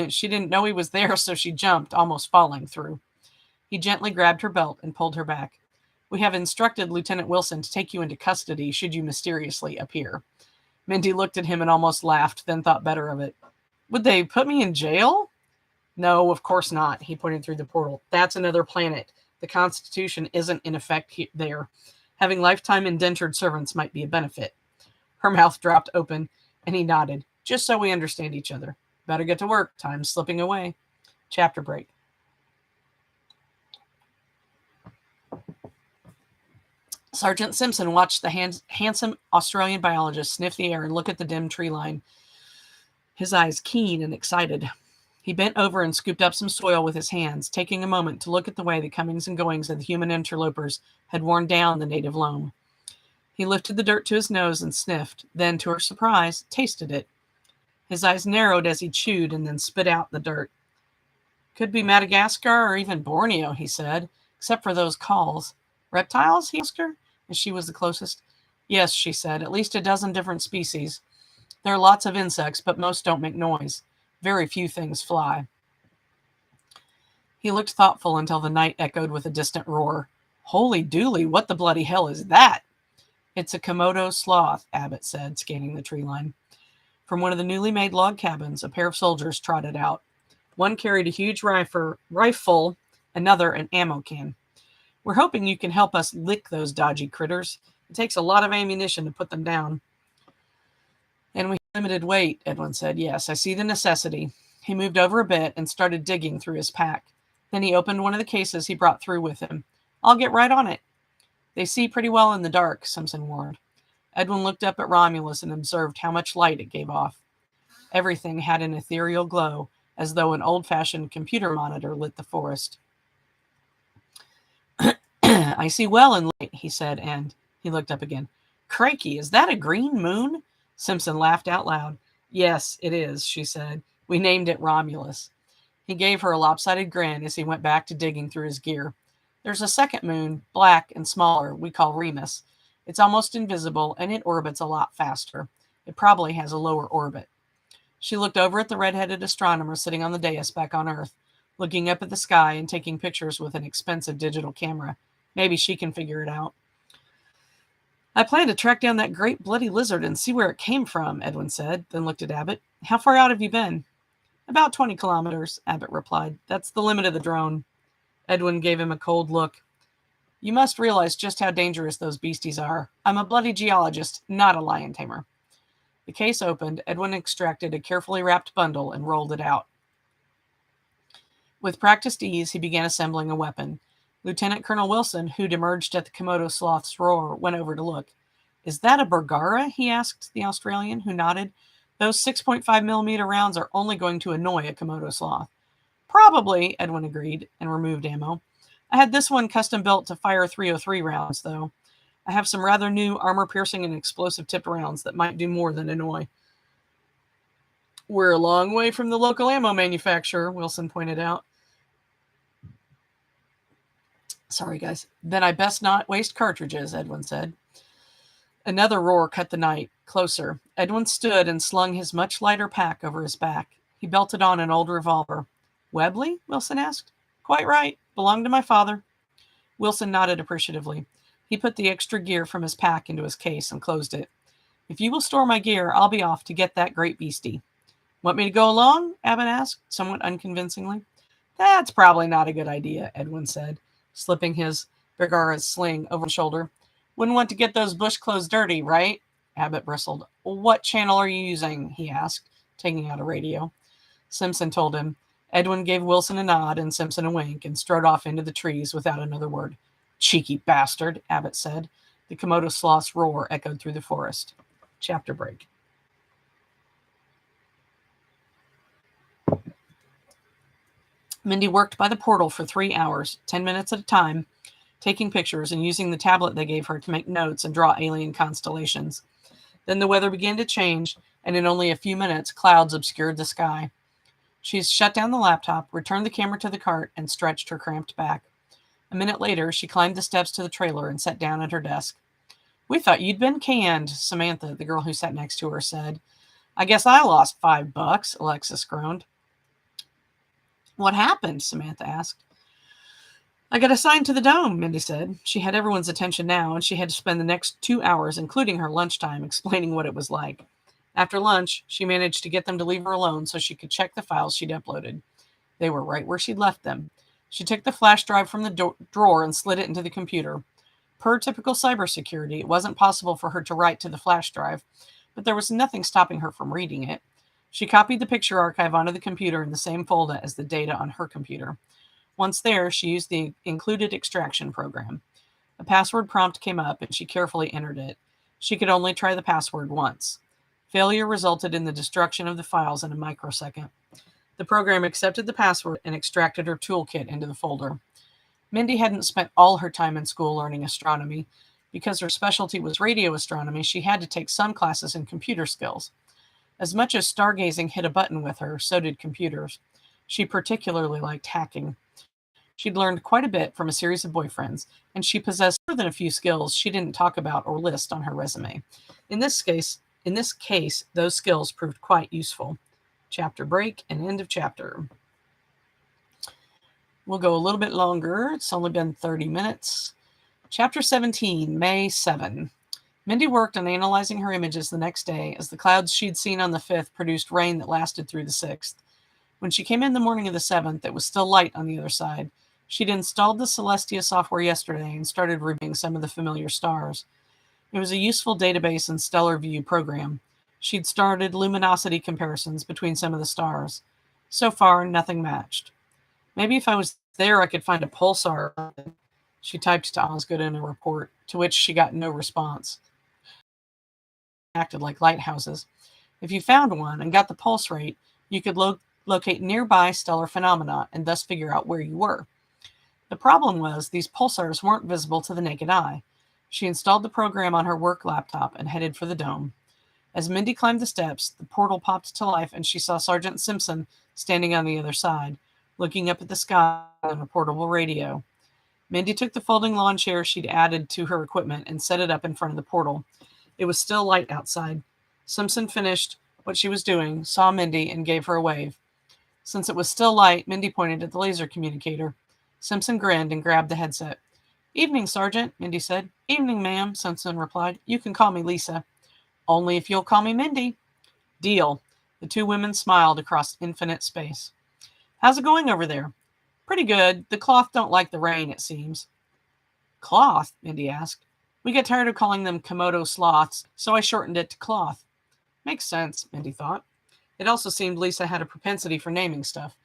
She didn't know he was there, so she jumped, almost falling through. He gently grabbed her belt and pulled her back. We have instructed Lieutenant Wilson to take you into custody should you mysteriously appear. Mindy looked at him and almost laughed, then thought better of it. Would they put me in jail? No, of course not, he pointed through the portal. That's another planet. The Constitution isn't in effect there. Having lifetime indentured servants might be a benefit. Her mouth dropped open, and he nodded. Just so we understand each other. Better get to work. Time's slipping away. Chapter break. Sergeant Simpson watched the handsome Australian biologist sniff the air and look at the dim tree line, his eyes keen and excited. He bent over and scooped up some soil with his hands, taking a moment to look at the way the comings and goings of the human interlopers had worn down the native loam. He lifted the dirt to his nose and sniffed, then, to her surprise, tasted it. His eyes narrowed as he chewed and then spit out the dirt. Could be Madagascar or even Borneo, he said, except for those calls. Reptiles, he asked her, as she was the closest. Yes, she said, at least a dozen different species. There are lots of insects, but most don't make noise. Very few things fly. He looked thoughtful until the night echoed with a distant roar. Holy dooly, what the bloody hell is that? It's a Komodo sloth, Abbott said, scanning the tree line. From one of the newly made log cabins, a pair of soldiers trotted out. One carried a huge rifle, another an ammo can. We're hoping you can help us lick those dodgy critters. It takes a lot of ammunition to put them down. And we have limited weight, Edwin said. Yes, I see the necessity. He moved over a bit and started digging through his pack. Then he opened one of the cases he brought through with him. I'll get right on it. They see pretty well in the dark, Simpson warned. Edwin looked up at Romulus and observed how much light it gave off. Everything had an ethereal glow, as though an old-fashioned computer monitor lit the forest. I see well in light, he said, and he looked up again. Crikey, is that a green moon? Simpson laughed out loud. Yes, it is, she said. We named it Romulus. He gave her a lopsided grin as he went back to digging through his gear. There's a second moon, black and smaller, we call Remus. It's almost invisible, and it orbits a lot faster. It probably has a lower orbit. She looked over at the red-headed astronomer sitting on the dais back on Earth, looking up at the sky and taking pictures with an expensive digital camera. Maybe she can figure it out. I plan to track down that great bloody lizard and see where it came from, Edwin said, then looked at Abbott. How far out have you been? About 20 kilometers, Abbott replied. That's the limit of the drone. Edwin gave him a cold look. You must realize just how dangerous those beasties are. I'm a bloody geologist, not a lion tamer. The case opened. Edwin extracted a carefully wrapped bundle and rolled it out. With practiced ease, he began assembling a weapon. Lieutenant Colonel Wilson, who'd emerged at the Komodo sloth's roar, went over to look. Is that a Bergara? He asked the Australian, who nodded. Those 6.5 millimeter rounds are only going to annoy a Komodo sloth. Probably, Edwin agreed, and removed ammo. I had this one custom built to fire 303 rounds, though. I have some rather new armor-piercing and explosive-tipped rounds that might do more than annoy. We're a long way from the local ammo manufacturer, Wilson pointed out. Sorry, guys. Then I best not waste cartridges, Edwin said. Another roar cut the night. Closer. Edwin stood and slung his much lighter pack over his back. He belted on an old revolver. Webley? Wilson asked. Quite right. Belonged to my father. Wilson nodded appreciatively. He put the extra gear from his pack into his case and closed it. If you will store my gear, I'll be off to get that great beastie. Want me to go along? Abbott asked, somewhat unconvincingly. That's probably not a good idea, Edwin said, slipping his Bergara's sling over his shoulder. Wouldn't want to get those bush clothes dirty, right? Abbott bristled. What channel are you using? He asked, taking out a radio. Simpson told him. Edwin gave Wilson a nod and Simpson a wink and strode off into the trees without another word. Cheeky bastard, Abbott said. The Komodo sloth's roar echoed through the forest. Chapter break. Mindy worked by the portal for 3 hours, 10 minutes at a time, taking pictures and using the tablet they gave her to make notes and draw alien constellations. Then the weather began to change, and in only a few minutes, clouds obscured the sky. She shut down the laptop, returned the camera to the cart, and stretched her cramped back. A minute later, she climbed the steps to the trailer and sat down at her desk. "We thought you'd been canned," Samantha, the girl who sat next to her, said. "I guess I lost $5, Alexis groaned. "What happened?" Samantha asked. "I got assigned to the dome," Mindy said. She had everyone's attention now, and she had to spend the next 2 hours, including her lunchtime, explaining what it was like. After lunch, she managed to get them to leave her alone so she could check the files she'd uploaded. They were right where she'd left them. She took the flash drive from the drawer and slid it into the computer. Per typical cybersecurity, it wasn't possible for her to write to the flash drive, but there was nothing stopping her from reading it. She copied the picture archive onto the computer in the same folder as the data on her computer. Once there, she used the included extraction program. A password prompt came up, and she carefully entered it. She could only try the password once. Failure resulted in the destruction of the files in a microsecond. The program accepted the password and extracted her toolkit into the folder. Mindy hadn't spent all her time in school learning astronomy. Because her specialty was radio astronomy, she had to take some classes in computer skills. As much as stargazing hit a button with her, so did computers. She particularly liked hacking. She'd learned quite a bit from a series of boyfriends, and she possessed more than a few skills she didn't talk about or list on her resume. In this case, those skills proved quite useful. Chapter break and end of chapter. We'll go a little bit longer. It's only been 30 minutes. Chapter 17, May 7. Mindy worked on analyzing her images the next day as the clouds she'd seen on the 5th produced rain that lasted through the 6th. When she came in the morning of the 7th, it was still light on the other side. She'd installed the Celestia software yesterday and started reviewing some of the familiar stars. It was a useful database and stellar view program. She'd started luminosity comparisons between some of the stars. So far, nothing matched. "Maybe if I was there, I could find a pulsar," she typed to Osgood in a report, to which she got no response. Acted like lighthouses. If you found one and got the pulse rate, you could locate nearby stellar phenomena and thus figure out where you were. The problem was these pulsars weren't visible to the naked eye. She installed the program on her work laptop and headed for the dome. As Mindy climbed the steps, the portal popped to life and she saw Sergeant Simpson standing on the other side, looking up at the sky on a portable radio. Mindy took the folding lawn chair she'd added to her equipment and set it up in front of the portal. It was still light outside. Simpson finished what she was doing, saw Mindy, and gave her a wave. Since it was still light, Mindy pointed at the laser communicator. Simpson grinned and grabbed the headset. "Evening, Sergeant," Mindy said. "Evening, ma'am," Simpson replied. "You can call me Lisa." "Only if you'll call me Mindy." "Deal." The two women smiled across infinite space. "How's it going over there?" "Pretty good. The cloth don't like the rain, it seems." "Cloth?" Mindy asked. "We get tired of calling them Komodo sloths, so I shortened it to cloth." Makes sense, Mindy thought. It also seemed Lisa had a propensity for naming stuff.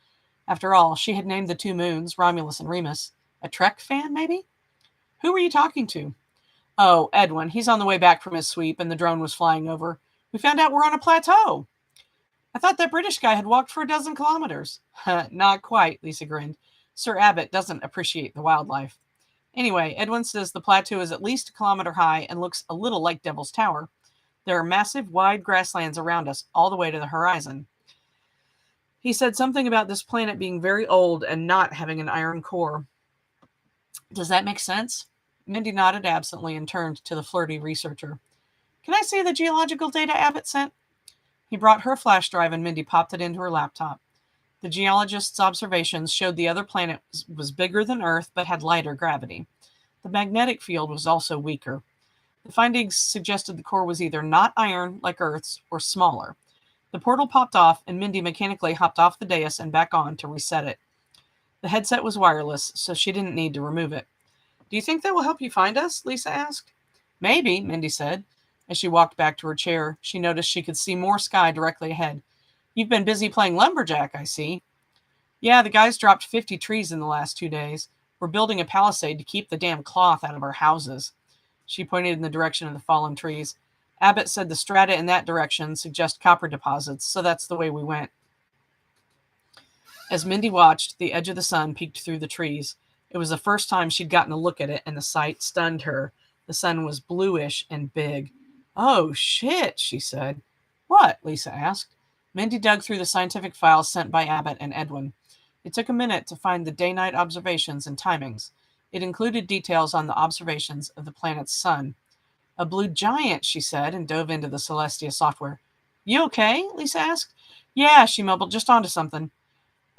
After all, she had named the two moons, Romulus and Remus. A Trek fan, maybe? "Who were you talking to?" "Oh, Edwin. He's on the way back from his sweep, and the drone was flying over. We found out we're on a plateau." "I thought that British guy had walked for 12 kilometers. "Not quite," Lisa grinned. "Sir Abbott doesn't appreciate the wildlife. Anyway, Edwin says the plateau is at least 1 kilometer high and looks a little like Devil's Tower. There are massive, wide grasslands around us, all the way to the horizon. He said something about this planet being very old and not having an iron core." "Does that make sense?" Mindy nodded absently and turned to the flirty researcher. "Can I see the geological data Abbott sent?" He brought her a flash drive and Mindy popped it into her laptop. The geologist's observations showed the other planet was bigger than Earth but had lighter gravity. The magnetic field was also weaker. The findings suggested the core was either not iron like Earth's or smaller. The portal popped off and Mindy mechanically hopped off the dais and back on to reset it. The headset was wireless, so she didn't need to remove it. "Do you think that will help you find us?" Lisa asked. "Maybe," Mindy said. As she walked back to her chair, she noticed she could see more sky directly ahead. "You've been busy playing lumberjack, I see." "Yeah, the guys dropped 50 trees in the last 2 days. We're building a palisade to keep the damn cloth out of our houses. She pointed in the direction of the fallen trees. Abbott said the strata in that direction suggest copper deposits, so that's the way we went. As Mindy watched, the edge of the sun peeked through the trees. It was the first time she'd gotten a look at it, and the sight stunned her. The sun was bluish and big. Oh, shit, she said. What? Lisa asked. Mindy dug through the scientific files sent by Abbott and Edwin. It took a minute to find the day-night observations and timings. It included details on the observations of the planet's sun. A blue giant, she said, and dove into the Celestia software. You okay? Lisa asked. Yeah, she mumbled, just onto something.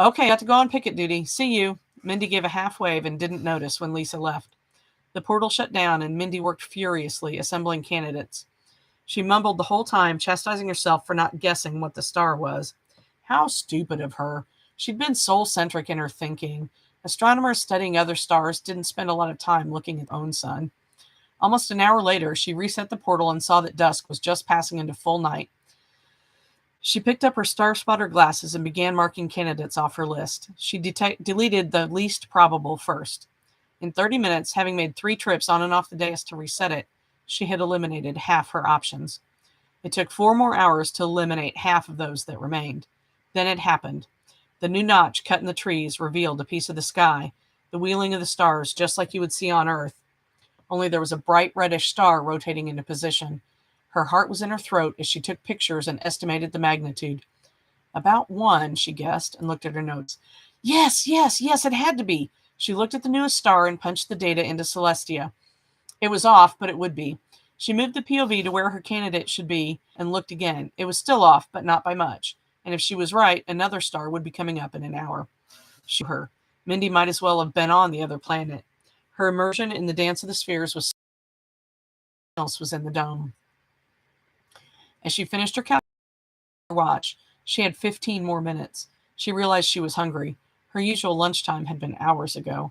Okay, got to go on picket duty. See you. Mindy gave a half wave and didn't notice when Lisa left. The portal shut down and Mindy worked furiously, assembling candidates. She mumbled the whole time, chastising herself for not guessing what the star was. How stupid of her. She'd been soul-centric in her thinking. Astronomers studying other stars didn't spend a lot of time looking at their own sun. Almost an hour later, she reset the portal and saw that dusk was just passing into full night. She picked up her star spotter glasses and began marking candidates off her list. She deleted the least probable first. In 30 minutes, having made 3 trips on and off the dais to reset it, she had eliminated half her options. It took 4 more hours to eliminate half of those that remained. Then it happened. The new notch cut in the trees revealed a piece of the sky, the wheeling of the stars, just like you would see on Earth. Only there was a bright reddish star rotating into position. Her heart was in her throat as she took pictures and estimated the magnitude. About 1, she guessed, and looked at her notes. Yes, it had to be. She looked at the newest star and punched the data into Celestia. It was off, but it would be. She moved the POV to where her candidate should be and looked again. It was still off, but not by much. And if she was right, another star would be coming up in an hour. She her. Mindy might as well have been on the other planet. Her immersion in the dance of the spheres was something else was in the dome. As she finished her watch, she had 15 more minutes. She realized she was hungry. Her usual lunchtime had been hours ago.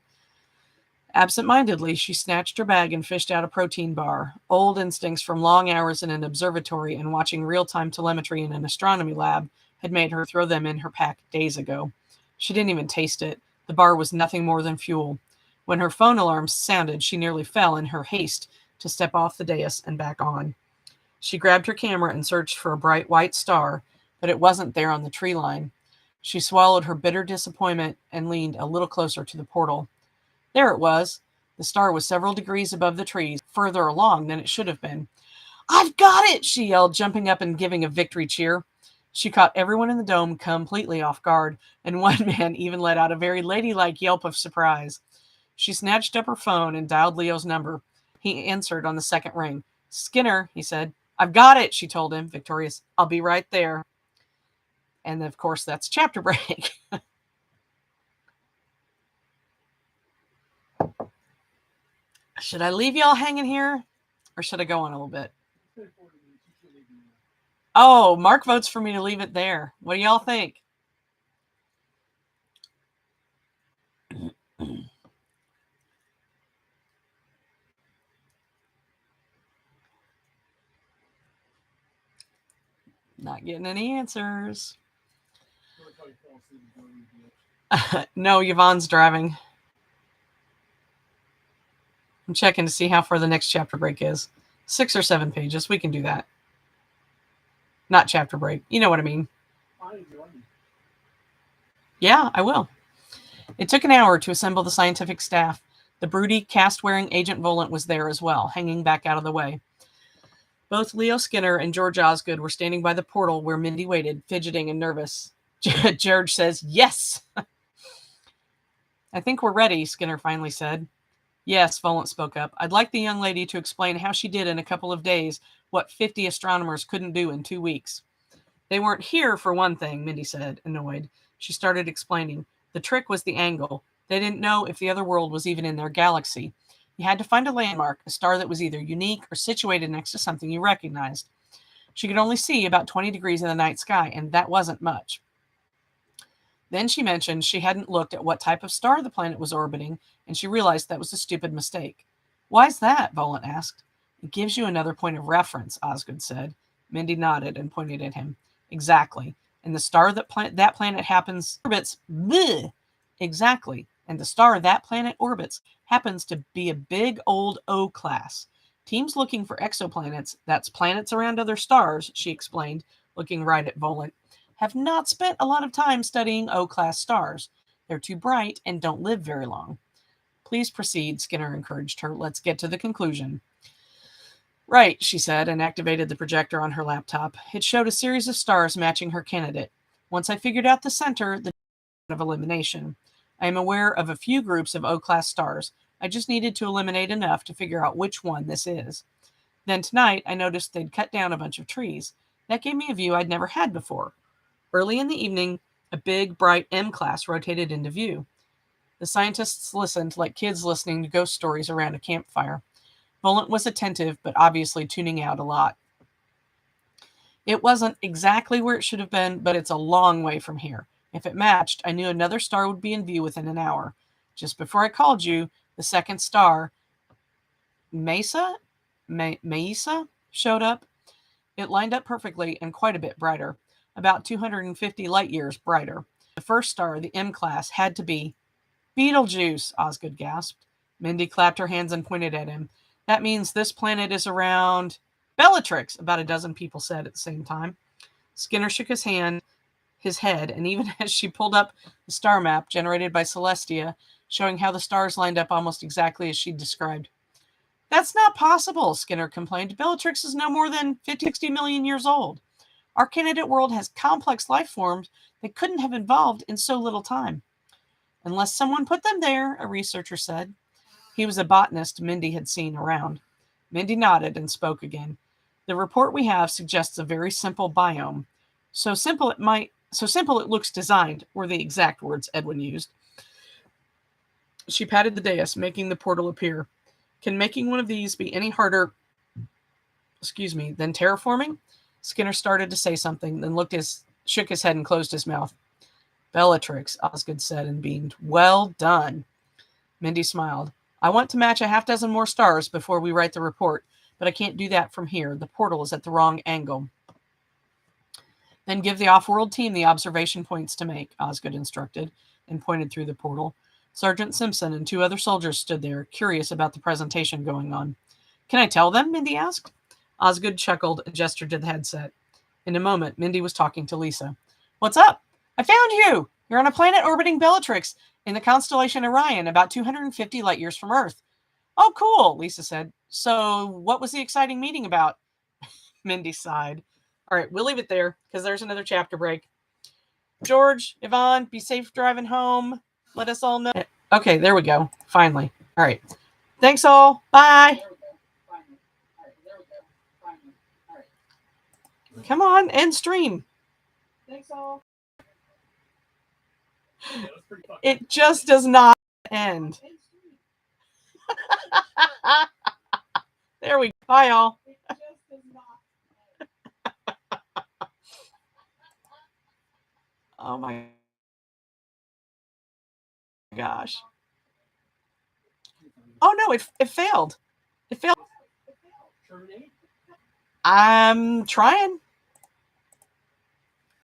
Absent-mindedly, she snatched her bag and fished out a protein bar. Old instincts from long hours in an observatory and watching real-time telemetry in an astronomy lab had made her throw them in her pack days ago. She didn't even taste it. The bar was nothing more than fuel. When her phone alarm sounded, she nearly fell in her haste to step off the dais and back on. She grabbed her camera and searched for a bright white star, but it wasn't there on the tree line. She swallowed her bitter disappointment and leaned a little closer to the portal. There it was. The star was several degrees above the trees, further along than it should have been. I've got it, she yelled, jumping up and giving a victory cheer. She caught everyone in the dome completely off guard, and one man even let out a very ladylike yelp of surprise. She snatched up her phone and dialed Leo's number. He answered on the second ring. Skinner, he said. I've got it, she told him, victorious. I'll be right there. And of course, that's chapter break. Should I leave y'all hanging here? Or should I go on a little bit? Oh, Mark votes for me to leave it there. What do y'all think? Not getting any answers. No, Yvonne's driving. I'm checking to see how far the next chapter break is. 6 or 7 pages. We can do that. Not chapter break. You know what I mean. Yeah, I will. It took an hour to assemble the scientific staff. The broody, cast-wearing Agent Volant was there as well, hanging back out of the way. Both Leo Skinner and George Osgood were standing by the portal where Mindy waited, fidgeting and nervous. George says, yes! I think we're ready, Skinner finally said. Yes, Volant spoke up. I'd like the young lady to explain how she did in a couple of days what 50 astronomers couldn't do in 2 weeks. They weren't here, for one thing, Mindy said, annoyed. She started explaining. The trick was the angle. They didn't know if the other world was even in their galaxy. You had to find a landmark, a star that was either unique or situated next to something you recognized. She could only see about 20 degrees in the night sky, and that wasn't much. Then she mentioned she hadn't looked at what type of star the planet was orbiting, and she realized that was a stupid mistake. Why's that? Volant asked. It gives you another point of reference, Osgood said. Mindy nodded and pointed at him. Exactly. And the star that planet happens orbits. Bleh. Exactly. and the star that planet orbits happens to be a big old O class. Teams looking for exoplanets, that's planets around other stars, she explained, looking right at Volant, have not spent a lot of time studying O class stars. They're too bright and don't live very long. Please proceed, Skinner encouraged her. Let's get to the conclusion. Right, she said, and activated the projector on her laptop. It showed a series of stars matching her candidate. Once I figured out the center, the of elimination. I am aware of a few groups of O-class stars. I just needed to eliminate enough to figure out which one this is. Then tonight, I noticed they'd cut down a bunch of trees. That gave me a view I'd never had before. Early in the evening, a big, bright M-class rotated into view. The scientists listened like kids listening to ghost stories around a campfire. Volant was attentive, but obviously tuning out a lot. It wasn't exactly where it should have been, but it's a long way from here. If it matched, I knew another star would be in view within an hour. Just before I called you, the second star, Mesa, showed up. It lined up perfectly and quite a bit brighter, about 250 light years brighter. The first star, the M class, had to be Betelgeuse, Osgood gasped. Mindy clapped her hands and pointed at him. That means this planet is around Bellatrix, about a dozen people said at the same time. Skinner shook his head, and even as she pulled up the star map generated by Celestia, showing how the stars lined up almost exactly as she'd described. That's not possible, Skinner complained. Bellatrix is no more than 50, 60 million years old. Our candidate world has complex life forms that couldn't have evolved in so little time. Unless someone put them there, a researcher said. He was a botanist Mindy had seen around. Mindy nodded and spoke again. The report we have suggests a very simple biome. So simple it looks designed, were the exact words Edwin used. She patted the dais, making the portal appear. Can making one of these be any harder, than terraforming? Skinner started to say something, then shook his head and closed his mouth. Bellatrix, Osgood said and beamed. Well done. Mindy smiled. I want to match a half dozen more stars before we write the report, but I can't do that from here. The portal is at the wrong angle. Then give the off-world team the observation points to make, Osgood instructed, and pointed through the portal. Sergeant Simpson and 2 other soldiers stood there, curious about the presentation going on. Can I tell them? Mindy asked. Osgood chuckled and gestured to the headset. In a moment, Mindy was talking to Lisa. What's up? I found you! You're on a planet orbiting Bellatrix in the constellation Orion, about 250 light years from Earth. Oh, cool, Lisa said. So what was the exciting meeting about? Mindy sighed. All right, we'll leave it there because there's another chapter break. George, Yvonne, be safe driving home. Let us all know. Okay, there we go. Finally. All right. Thanks all. Bye. Come on, end stream. Thanks all. It just does not end. There we go. Bye, all. Oh my gosh. Oh no, it failed. It failed. I'm trying.